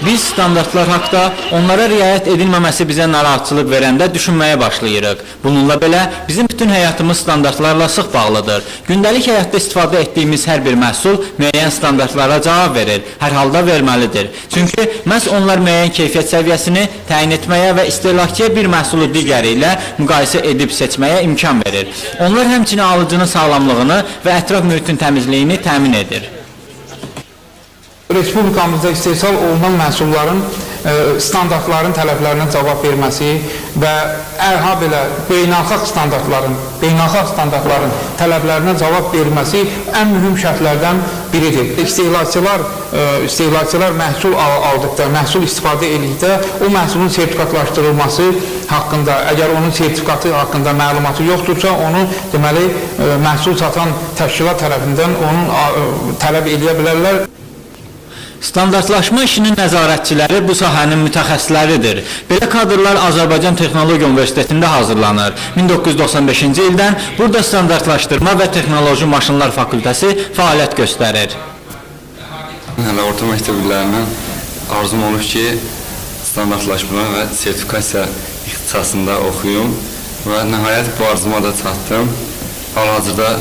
Biz standartlar haqda onlara riayət edilməməsi bizə narahatçılıq verəndə düşünməyə başlayırıq. Bununla belə bizim bütün həyatımız standartlarla sıx bağlıdır. Gündəlik həyatda istifadə etdiyimiz hər bir məhsul müəyyən standartlara cavab verir, hər halda verməlidir. Çünki məhz onlar müəyyən keyfiyyət səviyyəsini təyin etməyə və istehlakçıya bir məhsulu digəri ilə müqayisə edib seçməyə imkan verir. Onlar həmçinin alıcının sağlamlığını və ətraf mühitin təmizliyini təmin edir. Respublikamızda istehsal olunan məhsulların standartların tələblərinə cavab verməsi və belə beynəlxalq standartların tələblərinə cavab verilməsi ən mühüm şərtlərdən biridir. İstehlakçılar məhsul aldıqda, məhsul istifadə edildikdə o məhsulun sertifikatlaşdırılması haqqında, əgər onun sertifikatı haqqında məlumatı yoxdursa, onu deməli məhsul satan təşkilat tərəfindən onun tələb edə bilərlər. Standartlaşma işinin nəzarətçiləri bu sahənin mütəxəssisləridir. Belə kadrlar Azərbaycan Texnologiya Universitetində hazırlanır. 1995-ci ildən burada standartlaşdırma və texnoloji maşınlar fakültəsi fəaliyyət göstərir. Hələ orta məktəblərindən arzum olur ki, standartlaşma və sertifikasiya ixtisasında oxuyum və nəhayət bu arzuma da çatdım. Hal-hazırda